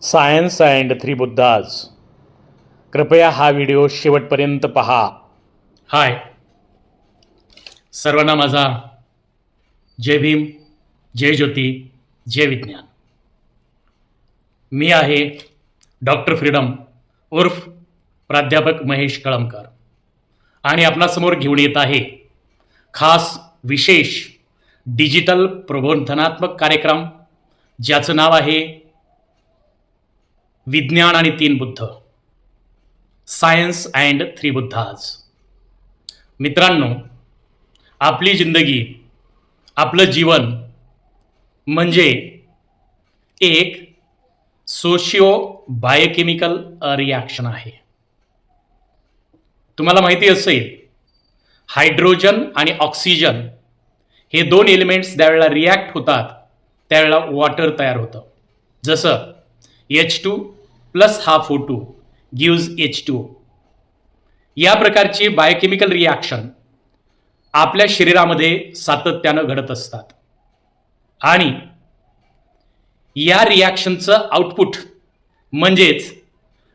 Science and three Buddha's. कृपया हा video शेवटपर्यंत पहा. हाय सर्वांना माझा जय भीम, जय ज्योती, जय विज्ञान. मी आहे डॉक्टर फ्रीडम उर्फ प्राध्यापक महेश कळमकर आणि आपणासमोर घेऊन येत आहे खास विशेष डिजिटल प्रबोधनात्मक कार्यक्रम ज्याचं नाव आहे विज्ञान आणि तीन Buddha, science and three Buddha's. मित्रांनो, आपली जिंदगी, आपलं जीवन म्हणजे एक सोशिओ बायोकेमिकल रिॲक्शन आहे. तुम्हाला माहिती असेल, हायड्रोजन आणि ऑक्सिजन हे दोन एलिमेंट्स ज्यावेळेला रिॲक्ट होतात त्यावेळेला वॉटर तयार होतं. जसं H2 plus half O2 gives H2O. या प्रकारची बायोकेमिकल रिॲक्शन आपल्या शरीरामध्ये सातत्यानं घडत असतात आणि या रिॲक्शनचं आउटपुट म्हणजेच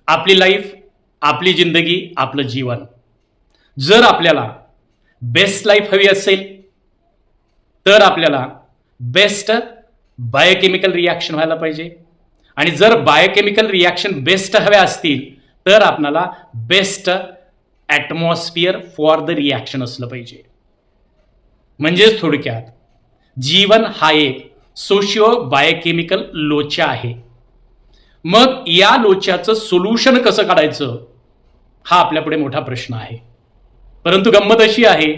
आपली लाईफ, आपली जिंदगी, आपलं जीवन. जर आपल्याला बेस्ट लाईफ हवी असेल तर आपल्याला बेस्ट बायोकेमिकल रिॲक्शन व्हायला पाहिजे आणि जर बायोकेमिकल रिॲक्शन बेस्ट हव्या असतील तर आपल्याला best atmosphere for the reaction असलं पाहिजे. म्हणजेच थोडक्यात जीवन हा एक सोशिओ बायोकेमिकल लोचा आहे. मग या लोच्याचं सोल्युशन कसं काढायचं हा आपल्यापुढे मोठा प्रश्न आहे. परंतु गंमत अशी आहे,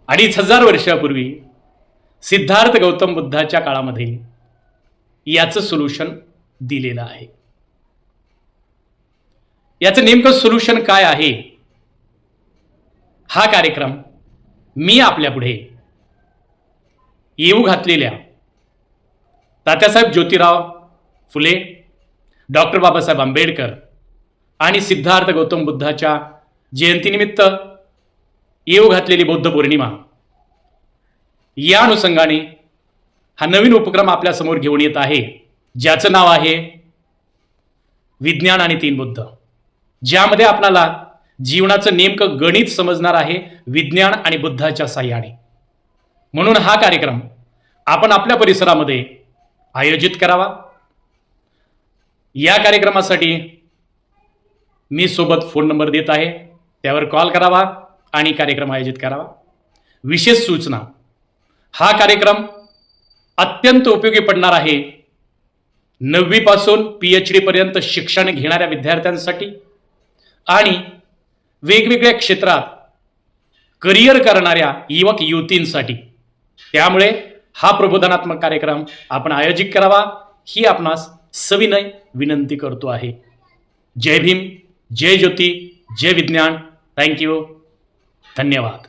2500 वर्षापूर्वी सिद्धार्थ गौतम बुद्धाच्या काळामध्ये याचं सोल्युशन दिलेलं आहे. याचं नेमकं सोल्युशन काय आहे हा कार्यक्रम मी आपल्यापुढे येऊ घातलेल्या तात्यासाहेब ज्योतिराव फुले, डॉक्टर बाबासाहेब आंबेडकर आणि सिद्धार्थ गौतम बुद्धाच्या जयंतीनिमित्त येऊ घातलेली बौद्ध पौर्णिमा या अनुषंगाने हा नवीन उपक्रम आपल्यासमोर घेऊन येत आहे, ज्याचं नाव आहे विज्ञान आणि तीन बुद्ध. ज्यामध्ये आपल्याला जीवनाचं नेमकं गणित समजणार आहे विज्ञान आणि बुद्धाच्या साह्याने. म्हणून हा कार्यक्रम आपण आपल्या परिसरामध्ये आयोजित करावा. या कार्यक्रमासाठी मी सोबत फोन नंबर देत आहे, त्यावर कॉल करावा आणि कार्यक्रम आयोजित करावा. विशेष सूचना, हा कार्यक्रम अत्यंत उपयोगी पडणार आहे 9वी पासून PhD पर्यंत शिक्षण घेणाऱ्या विद्यार्थ्यांसाठी आणि वेगवेगळ्या क्षेत्रात करिअर करणाऱ्या युवक युवतींसाठी. त्यामुळे हा प्रबोधनात्मक कार्यक्रम आपण आयोजित करावा ही आपणास सविनय विनंती करतो आहे. जय भीम, जय ज्योती, जय विज्ञान. थँक्यू. धन्यवाद.